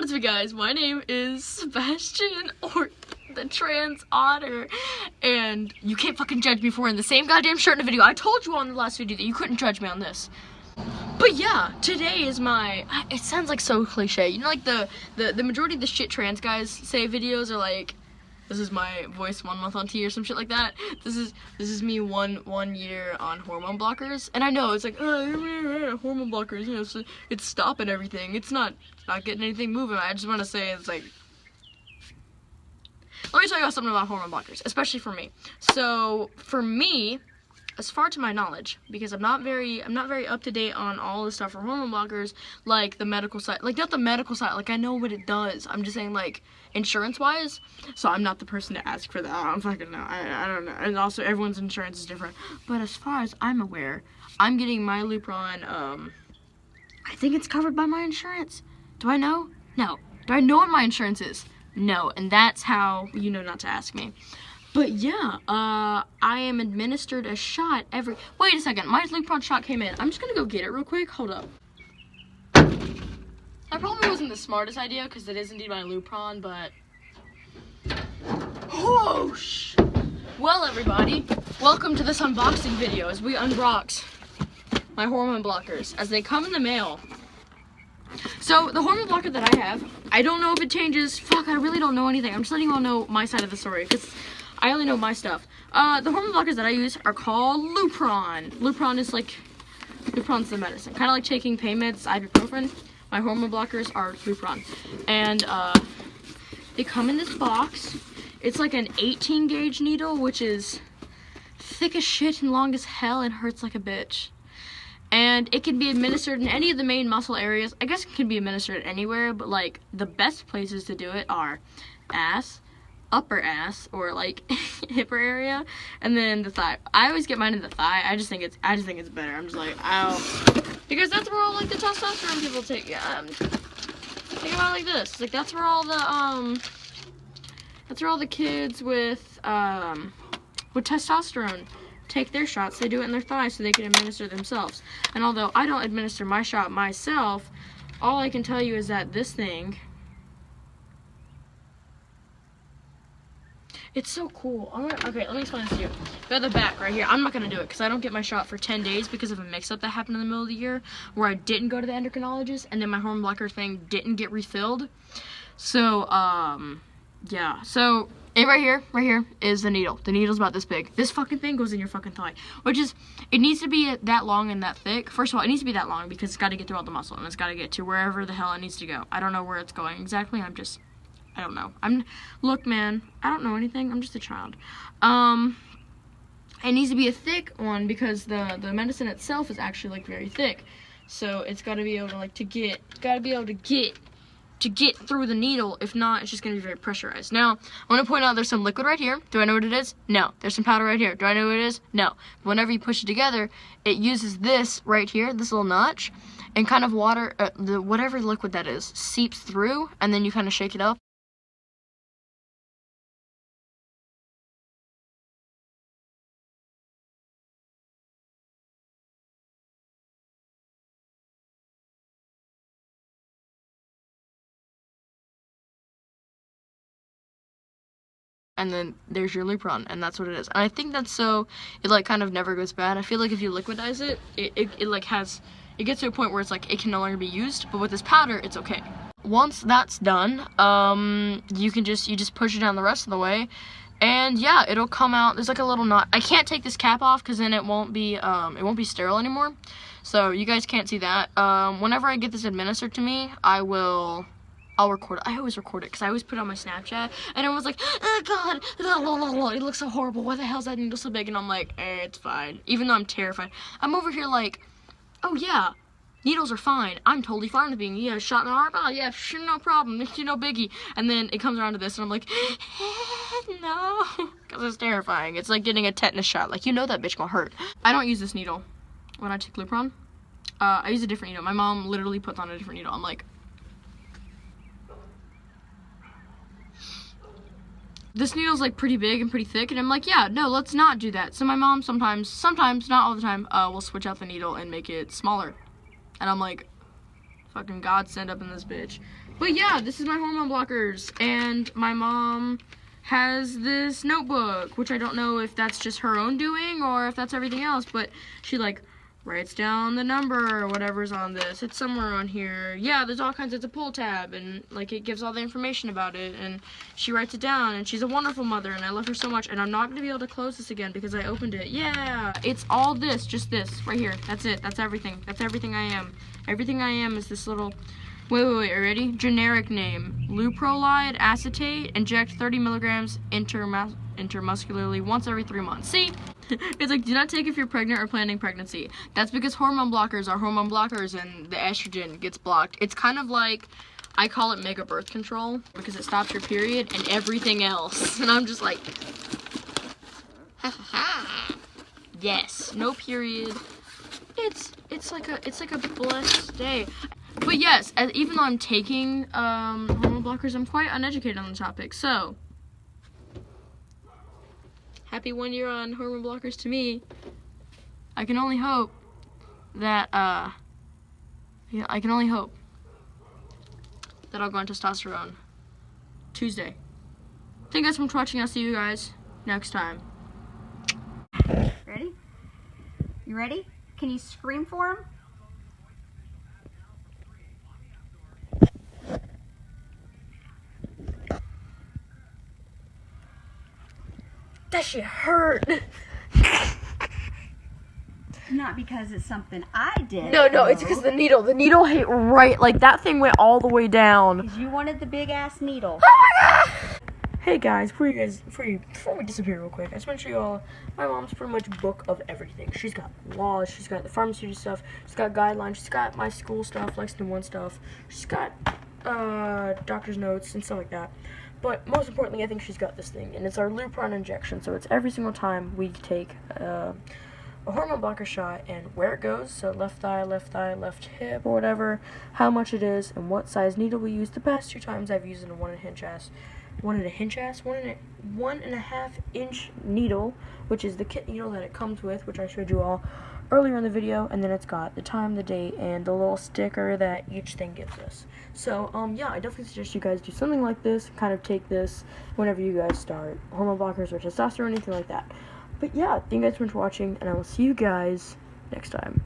What is up, guys? My name is Sebastian, or the Trans Otter, and you can't fucking judge me for wearing the same goddamn shirt in the video. I told you on the last video that you couldn't judge me on this. But yeah, today is my, it sounds like so cliche. You know, like the majority of the shit trans guys say videos are like, this is my voice 1 month on T or some shit like that. This is me one year on hormone blockers. And I know it's like, hormone blockers, you know, so it's stopping everything. It's not getting anything moving. I just want to say it's like, let me tell you something about hormone blockers, especially for me. So for me, as far to my knowledge, because I'm not very up to date on all the stuff for hormone blockers, like the medical side, like not the medical side, like I know what it does. I'm just saying like insurance wise, so I'm not the person to ask for that. I don't fucking know. I don't know. And also everyone's insurance is different. But as far as I'm aware, I'm getting my Lupron, I think it's covered by my insurance. Do I know? No. Do I know what my insurance is? No. And that's how you know not to ask me. But yeah, I am administered a shot every, wait a second, my Lupron shot came in. I'm just gonna go get it real quick, hold up. That probably wasn't the smartest idea, because it is indeed my Lupron, but, whoosh! Well everybody, welcome to this unboxing video as we unbox my hormone blockers as they come in the mail. So, the hormone blocker that I have, I don't know if it changes, fuck, I really don't know anything. I'm just letting you all know my side of the story, because I only know my stuff. The hormone blockers that I use are called Lupron. Lupron's the medicine. Kind of like taking pain meds, ibuprofen. My hormone blockers are Lupron. And they come in this box. It's like an 18 gauge needle, which is thick as shit and long as hell and hurts like a bitch. And it can be administered in any of the main muscle areas. I guess it can be administered anywhere, but like the best places to do it are ass, upper ass, or like hipper area, and then the thigh. I always get mine in the thigh. I just think it's better. I'm just like, ow, because that's where all like the testosterone people take. Think about it like this. Like that's where all the kids with testosterone take their shots. They do it in their thighs so they can administer themselves. And although I don't administer my shot myself, all I can tell you is that this thing, it's so cool. Okay, let me explain this to you. Go to the back right here. I'm not going to do it because I don't get my shot for 10 days because of a mix-up that happened in the middle of the year where I didn't go to the endocrinologist and then my hormone blocker thing didn't get refilled. So, yeah. So, right here is the needle. The needle's about this big. This fucking thing goes in your fucking thigh, which is, it needs to be that long and that thick. First of all, it needs to be that long because it's got to get through all the muscle and it's got to get to wherever the hell it needs to go. I don't know where it's going exactly. I don't know. Look, man, I don't know anything. I'm just a child. It needs to be a thick one because the medicine itself is actually like very thick. So it's got to be able to like to get through the needle. If not, it's just going to be very pressurized. Now, I want to point out there's some liquid right here. Do I know what it is? No. There's some powder right here. Do I know what it is? No. Whenever you push it together, it uses this right here, this little notch, and kind of water, whatever liquid that is, seeps through, and then you kind of shake it up. And then there's your Lupron, and that's what it is. And I think that's so it like kind of never goes bad. I feel like if you liquidize it, it like it gets to a point where it's like it can no longer be used, but with this powder it's okay. Once that's done, you just push it down the rest of the way, and yeah, it'll come out. There's like a little knot. I can't take this cap off because then it won't be sterile anymore. So you guys can't see that. Whenever I get this administered to me, I'll record it. I always record it because I always put it on my Snapchat, and everyone's like, oh god, it looks so horrible, why the hell is that needle so big? And I'm like, it's fine, even though I'm terrified. I'm over here like, oh yeah, needles are fine, I'm totally fine with being shot in the arm, oh yeah, sure, no problem, it's no biggie. And then it comes around to this and I'm like, no, because it's terrifying. It's like getting a tetanus shot, like you know that bitch gonna hurt. I don't use this needle when I take Lupron. I use a different needle. My mom literally puts on a different needle. I'm like, this needle's like pretty big and pretty thick, and I'm like, yeah, no, let's not do that. So my mom sometimes, not all the time, will switch out the needle and make it smaller. And I'm like, fucking godsend up in this bitch. But yeah, this is my hormone blockers, and my mom has this notebook, which I don't know if that's just her own doing or if that's everything else, but she like writes down the number or whatever's on this. It's somewhere on here. Yeah, there's all kinds. It's a pull tab, and like it gives all the information about it, and she writes it down, and she's a wonderful mother, and I love her so much. And I'm not gonna be able to close this again because I opened it. Yeah, it's all this, just this right here. That's it. That's everything. That's everything I am. Everything I am is this little. Wait, are you ready? Generic name: Luprolide acetate. Inject 30 milligrams intermuscularly once every 3 months. See? It's like, do not take if you're pregnant or planning pregnancy. That's because hormone blockers are hormone blockers and the estrogen gets blocked. It's kind of like, I call it mega birth control because it stops your period and everything else. And I'm just like, ha ha ha. Yes, no period. It's like a blessed day. But yes, even though I'm taking hormone blockers, I'm quite uneducated on the topic. So, happy 1 year on hormone blockers to me. I can only hope that I can only hope that I'll go on testosterone Tuesday. Thank you guys so much for watching. I'll see you guys next time. Ready? You ready? Can you scream for him? That shit hurt. Not because it's something I did. No, it's because the needle. The needle hit right, like that thing went all the way down. Because you wanted the big ass needle. Oh my god! Hey guys, before we disappear real quick, I just want to show you all my mom's pretty much book of everything. She's got laws, she's got the pharmaceutical stuff, she's got guidelines, she's got my school stuff, Lexington 1 stuff, she's got doctor's notes and stuff like that. But most importantly, I think she's got this thing, and it's our Lupron injection. So it's every single time we take a hormone blocker shot and where it goes, so left thigh, left hip, or whatever, how much it is, and what size needle we use. The past 2 times I've used a 1.5 inch needle, which is the kit needle that it comes with, which I showed you all earlier in the video, and then it's got the time, the date, and the little sticker that each thing gives us. So, yeah, I definitely suggest you guys do something like this, kind of take this whenever you guys start hormone blockers or testosterone, anything like that. But yeah, thank you guys so much for watching, and I will see you guys next time.